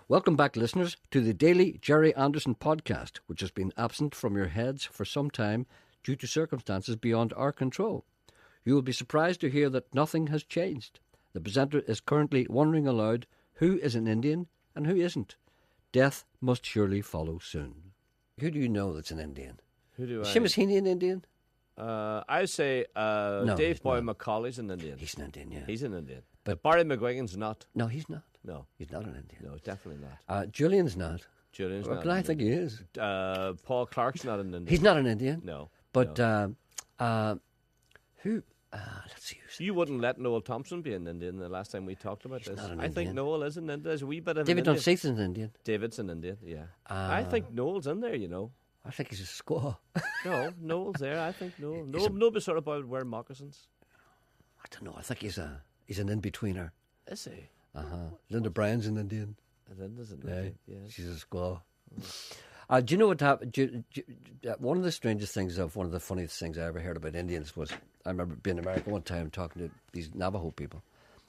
Welcome back, listeners, to the Daily Gerry Anderson podcast, which has been absent from your heads for some time due to circumstances beyond our control. You will be surprised to hear that nothing has changed. The presenter is currently wondering aloud who is an Indian and who isn't. Death must surely follow soon. Who do you know that's an Indian? Who do Is I? Seamus Heaney an Indian? I say Dave Boy McCauley's an Indian. He's an Indian, yeah. He's an Indian. But- But Barry McGuigan's not. No, he's not. No, He's not an Indian. no, definitely not. Julian's not. Julian's Well, not. can I an think Indian. he is? Paul Clark's not an Indian. He's not an Indian. No. But no. who? Let's see. You wouldn't let Noel Thompson be an Indian the last time we talked about this. not an I think Indian. Noel is an Indian. There's a wee bit of David an Indian. Dunseith is an Indian. David's an Indian, yeah. I think Noel's in there, you know. I think he's a squaw. No, Noel's there. I think Noel. He's Noel be sort of about wearing moccasins. I don't know. I think he's an in-betweener. Is he? Linda Bryan's an Indian. And then there's an Yeah, Indian. Yes. she's a squaw. Do you know what happened? One of the strangest things, one of the funniest things I ever heard about Indians was, I remember being in America one time talking to these Navajo people,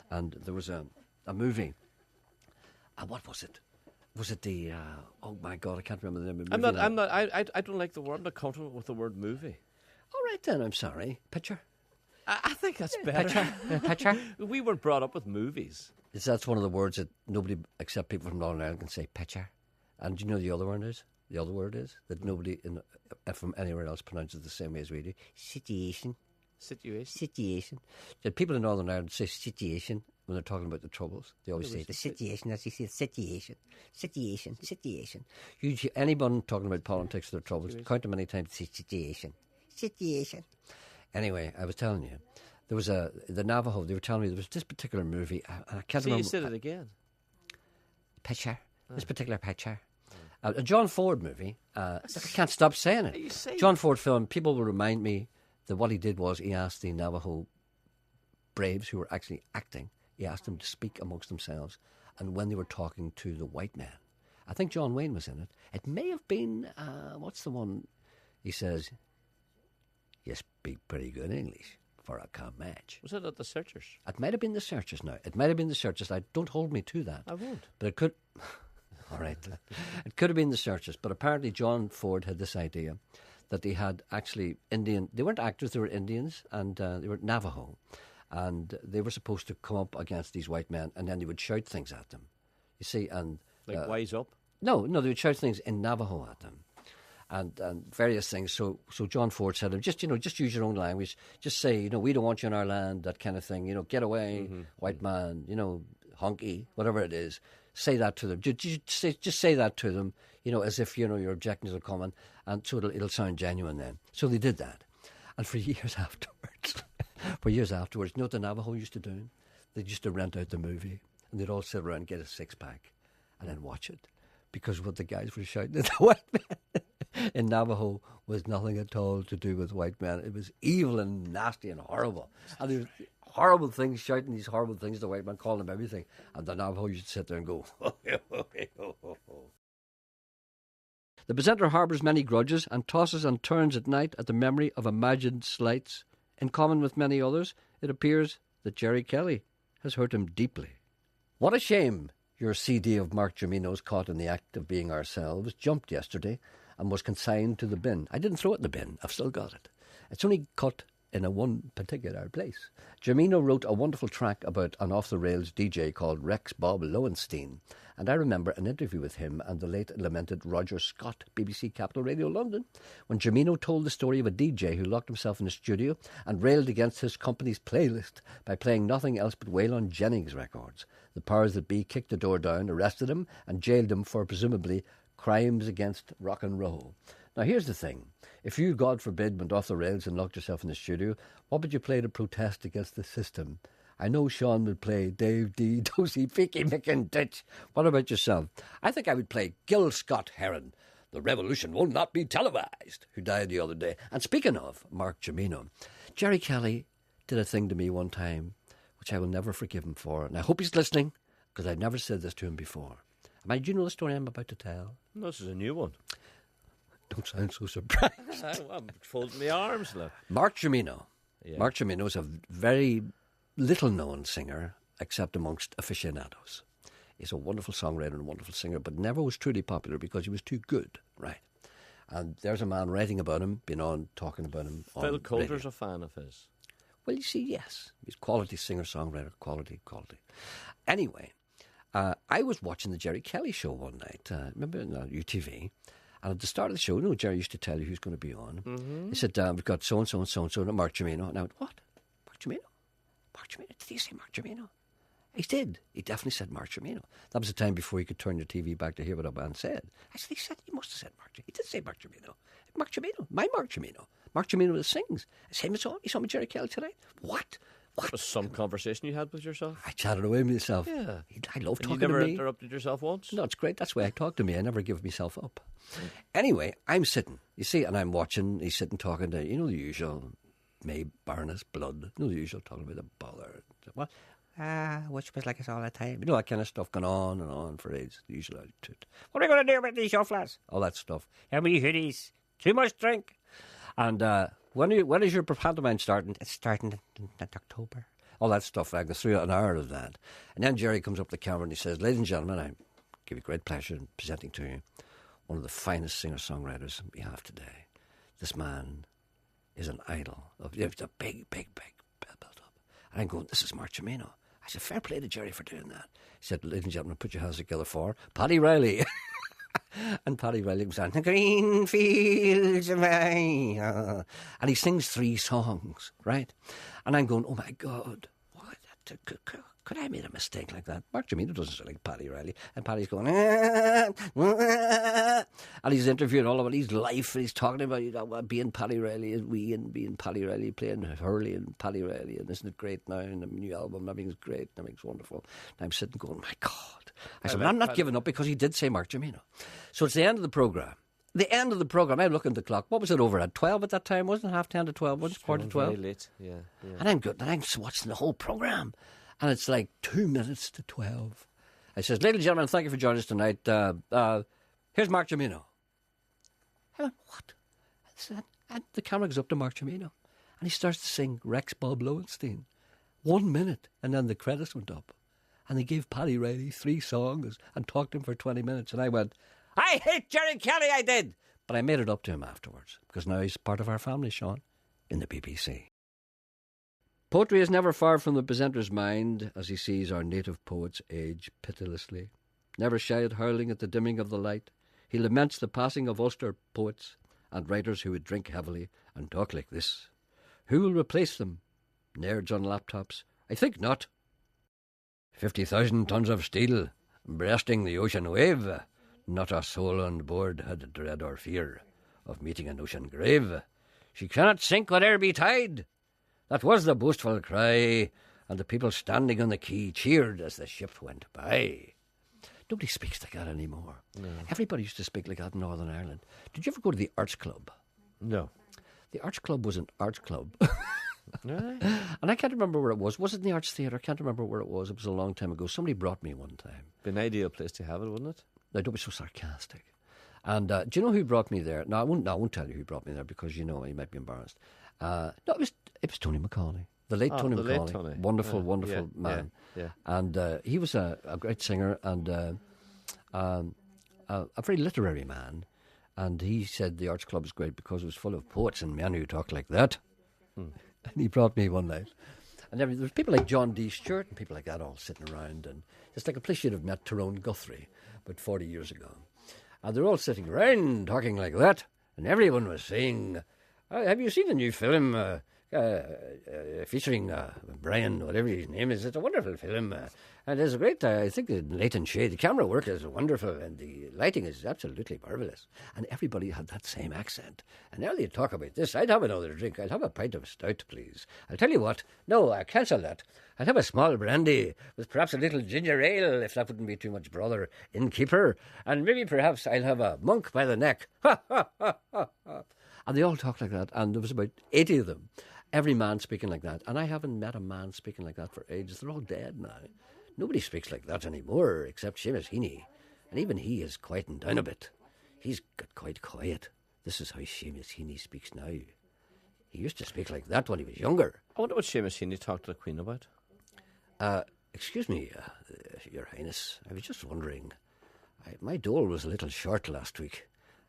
and there was a movie. What was it? Was it the? Oh my God, I can't remember the name of the movie. I don't like the word. I'm not comfortable with the word movie. All right then, I'm sorry. Picture. I think that's better. Picture. We weren't brought up with movies. That's one of the words that nobody except people from Northern Ireland can say. Picture. And do you know the other word is? The other word is that nobody from anywhere else pronounces the same way as we do. Situation. Situation. The people in Northern Ireland say situation when they're talking about the troubles. They always say the situation, as you say, situation. Usually, anyone talking about politics or their troubles, count them many times, say situation. Anyway, I was telling you, there was the Navajo. They were telling me there was this particular movie. I can't remember. You said it again. Picture. This particular picture. A John Ford movie. I can't stop saying it. John Ford film. People will remind me that what he did was he asked the Navajo braves who were actually acting, he asked them to speak amongst themselves, and when they were talking to the white man, I think John Wayne was in it. It may have been what's the one? He says, "You speak pretty good English for a Comanche." Was it at the Searchers? It might have been the Searchers. Now it might have been the Searchers. Don't hold me to that. I won't. But it could. All right. It could have been the Searchers, but apparently John Ford had this idea that they had actually Indian. They weren't actors; they were Indians, and they were Navajo, and they were supposed to come up against these white men, and then they would shout things at them. You see, and Like wise up. no, they would shout things in Navajo at them, and various things. So John Ford said, just use your own language. Just say, we don't want you in our land, that kind of thing. Get away, white man. Honky, whatever it is. Say that to them. Just say that to them, as if, your objections are coming, and so it'll sound genuine then. So they did that. And for years afterwards, you know what the Navajo used to do? They used to rent out the movie, and they'd all sit around and get a six-pack and then watch it. Because what the guys were shouting at the white men in Navajo was nothing at all to do with white men. It was evil and nasty and horrible. And there was horrible things, shouting these horrible things, the white man calling them everything. And the Navajo used to sit there and go, The presenter harbours many grudges and tosses and turns at night at the memory of imagined slights. In common with many others, it appears that Gerry Kelly has hurt him deeply. What a shame your CD of Mark Germino's Caught in the Act of Being Ourselves jumped yesterday and was consigned to the bin. I didn't throw it in the bin. I've still got it. It's only cut in one particular place. Germino wrote a wonderful track about an off-the-rails DJ called Rex Bob Lowenstein, and I remember an interview with him and the late lamented Roger Scott, BBC Capital Radio London, when Germino told the story of a DJ who locked himself in a studio and railed against his company's playlist by playing nothing else but Waylon Jennings records. The powers that be kicked the door down, arrested him, and jailed him for presumably crimes against rock and roll. Now, here's the thing. If you, God forbid, went off the rails and locked yourself in the studio, what would you play to protest against the system? I know Sean would play Dave D, Dosey, Ficky, Mick and Ditch. What about yourself? I think I would play Gil Scott Heron. The revolution will not be televised, who died the other day. And speaking of Mark Germino, Gerry Kelly did a thing to me one time, which I will never forgive him for. And I hope he's listening, because I've never said this to him before. Do you know the story I'm about to tell? No, this is a new one. Don't sound so surprised. I'm folding my arms, look. Mark Germino. Yeah. Mark Germino is a very little-known singer, except amongst aficionados. He's a wonderful songwriter and a wonderful singer, but never was truly popular because he was too good, right? And there's a man writing about him, been on, talking about him. Phil Coulter's a fan of his. Well, you see, yes. He's quality singer-songwriter, quality. Anyway, I was watching the Jerry Kelly show one night, remember on UTV, and at the start of the show, Jerry used to tell you who's going to be on. Mm-hmm. He said, we've got so-and-so and so-and-so, and Mark Jimeno. And I went, what? Mark Jimeno? Mark Jimeno? Did he say Mark Jimeno? He did. He definitely said Mark Jimeno. That was the time before you could turn your TV back to hear what a band said. I said, he must have said Mark Jimeno. He did say Mark Jimeno. Mark Jimeno. My Mark Jimeno. Mark Jimeno that sings. I said, he's on with Jerry Kelly tonight. What? That was some conversation you had with yourself. I chatted away with myself. Yeah. I love talking to me. You never to interrupted yourself once? No, it's great. That's the way I talk to me. I never give myself up. Anyway, I'm sitting, you see, and I'm watching. He's sitting talking to, the usual, May Barnes, Blood. The usual, talking about the bother. What? Which was like us all the time. That kind of stuff going on and on for ages. The usual attitude. What are we going to do about these shufflers? All that stuff. How many hoodies? Too much drink. And when is your pantomime starting? It's starting in October. All that stuff. I go through an hour of that. And then Jerry comes up to the camera and he says, ladies and gentlemen, I give you great pleasure in presenting to you one of the finest singer-songwriters we have today. This man is an idol. It's a big build-up. And I'm going, this is Mark Jimeno. I said, fair play to Jerry for doing that. He said, ladies and gentlemen, put your hands together for Paddy Riley. And Paddy Riley was on the green fields of mine. And he sings 3 songs, right? And I'm going, oh my God, what? Could I have made a mistake like that? Mark Jimeno doesn't sound like Paddy Riley. And Paddy's going, and he's interviewing all about his life. And he's talking about being Paddy Riley and being Paddy Riley, playing Hurley and Paddy Riley. And isn't it great now? And the new album, everything's great, everything's wonderful. And I'm sitting going, my God. I said, I'm not giving up because he did say Mark Jimeno. So it's the end of the programme. I'm looking at the clock. What was it over at 12 at that time? Wasn't it 10:30 to 12? Wasn't it 11:45? Very late, yeah. And I'm good. And I'm watching the whole programme. And it's like 2 minutes to 12. I says, ladies and gentlemen, thank you for joining us tonight. Here's Mark Jimeno. I went, what? And the camera goes up to Mark Jimeno. And he starts to sing Rex Bob Lowenstein. 1 minute. And then the credits went up. And they gave Paddy Riley 3 songs and talked to him for 20 minutes. And I went, I hate Jerry Kelly, I did. But I made it up to him afterwards. Because now he's part of our family, Sean, in the BBC. Poetry is never far from the presenter's mind as he sees our native poets age pitilessly. Never shy at hurling at the dimming of the light, he laments the passing of Ulster poets and writers who would drink heavily and talk like this. Who will replace them? Nerds on laptops? I think not. 50,000 tons of steel breasting the ocean wave. Not a soul on board had dread or fear of meeting an ocean grave. She cannot sink whate'er be tide. That was the boastful cry, and the people standing on the quay cheered as the ship went by. Nobody speaks like that anymore. No. Everybody used to speak like that in Northern Ireland. Did you ever go to the Arts Club? No. The Arts Club was an arts club. Right. And I can't remember where it was. Was it in the Arts Theatre? I can't remember where it was. It was a long time ago. Somebody brought me one time. Be an ideal place to have it, wouldn't it? Now, don't be so sarcastic. And do you know who brought me there? No, I won't tell you who brought me there because you might be embarrassed. No, it was Tony McCauley. The late Tony McCauley. Wonderful man. Yeah. And he was a great singer and a very literary man. And he said the Arts Club was great because it was full of poets and men who talked like that. And he brought me one night. And there was people like John D. Stewart and people like that all sitting around. And it's like a place you'd have met Tyrone Guthrie about 40 years ago. And they're all sitting around talking like that. And everyone was saying, have you seen the new film featuring Brian, whatever his name is? It's a wonderful film. And it's great. I think the light and shade, the camera work is wonderful and the lighting is absolutely marvellous. And everybody had that same accent. And now they talk about this. I'd have another drink. I'll have a pint of stout, please. I'll tell you what. No, I cancel that. I'll have a small brandy with perhaps a little ginger ale, if that wouldn't be too much bother, innkeeper. And maybe perhaps I'll have a monk by the neck. Ha, ha, ha, ha, ha. And they all talked like that. And there was about 80 of them. Every man speaking like that. And I haven't met a man speaking like that for ages. They're all dead now. Nobody speaks like that anymore, except Seamus Heaney. And even he is quieting down a bit. He's got quite quiet. This is how Seamus Heaney speaks now. He used to speak like that when he was younger. I wonder what Seamus Heaney talked to the Queen about. Excuse me, Your Highness. I was just wondering. My dole was a little short last week.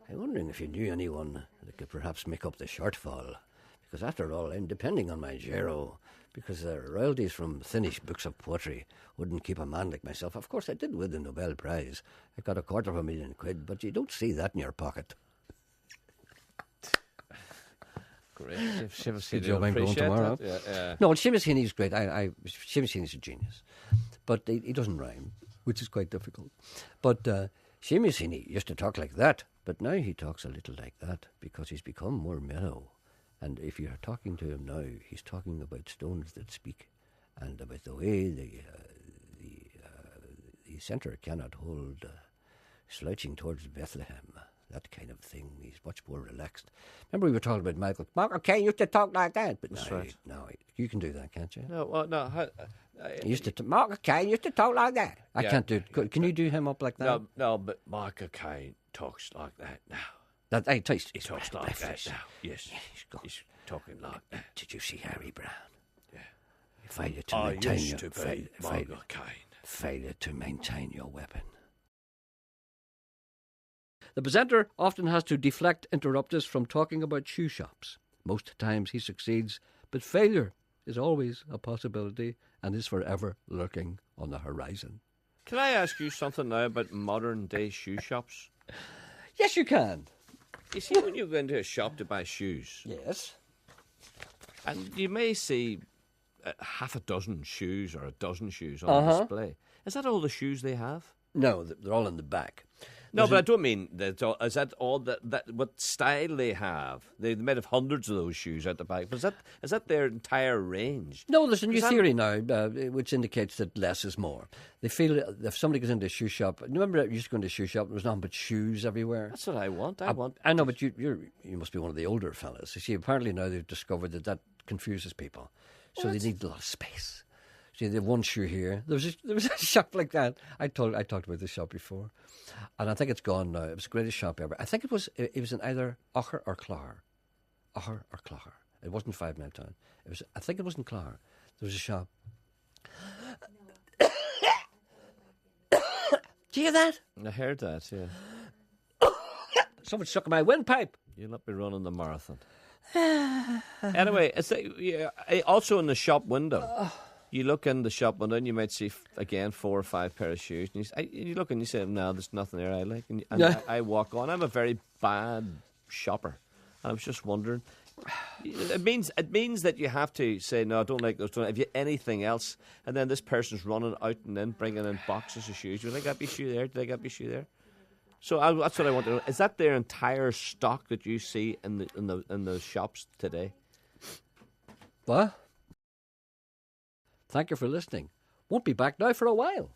I'm wondering if you knew anyone that could perhaps make up the shortfall. Because after all, I'm depending on my gero. Because the royalties from Finnish books of poetry wouldn't keep a man like myself. Of course, I did win the Nobel Prize. I got £250,000, but you don't see that in your pocket. Great. Seamus Joe, I'm going tomorrow. Yeah. No, Seamus Heaney's great. Seamus Heaney's a genius. But he doesn't rhyme, which is quite difficult. But Seamus Heaney used to talk like that, but now he talks a little like that because he's become more mellow. And if you're talking to him now, he's talking about stones that speak and about the way the centre cannot hold slouching towards Bethlehem. That kind of thing. He's much more relaxed. Remember we were talking about Michael Caine used to talk like that, but no, you can do that, can't you? No. Michael Caine used to talk like that. I can't do it. Can you do him up like that? No, but Michael Caine talks like that now. He talks like that now. Yes, he's talking like that. Did you see Harry Brown? Yeah. Failure to maintain Michael Caine. Failure to maintain your weapon. The presenter often has to deflect interrupters from talking about shoe shops. Most times he succeeds, but failure is always a possibility and is forever lurking on the horizon. Can I ask you something now about modern-day shoe shops? Yes, you can. You see, when you go into a shop to buy shoes... Yes. And you may see half a dozen shoes or a dozen shoes on display. Is that all the shoes they have? No, they're all in the back. No, but I don't mean that. Is that all that what style they have? They might have hundreds of those shoes at the back, but is that their entire range? No, there's a new theory now which indicates that less is more. They feel if somebody goes into a shoe shop, remember you used to go into a shoe shop and there was nothing but shoes everywhere? That's what I want. I know, but you must be one of the older fellas. You see, apparently now they've discovered that confuses people. So they need a lot of space. See, they have one shoe here. There was a shop like that. I talked about this shop before, and I think it's gone now. It was the greatest shop ever. I think it was in either Ocher or Clogher. Ocher or Clogher. It wasn't 5 Mile Town. I think it was in Clogher. There was a shop. Do you hear that? I heard that. Yeah. Someone stuck in my windpipe. You'll not be running the marathon. Anyway, also in the shop window. You look in the shop window and you might see, again, 4 or 5 pair of shoes. And you look and you say, no, there's nothing there I like. And I walk on. I'm a very bad shopper. And I was just wondering, it means that you have to say, no, I don't like those. Have you anything else? And then this person's running out and then bringing in boxes of shoes. Do you think I'd be shoe there? Do you think I'd be shoe there? So that's what I want to know. Is that their entire stock that you see in the shops today? What? Thank you for listening. Won't be back now for a while.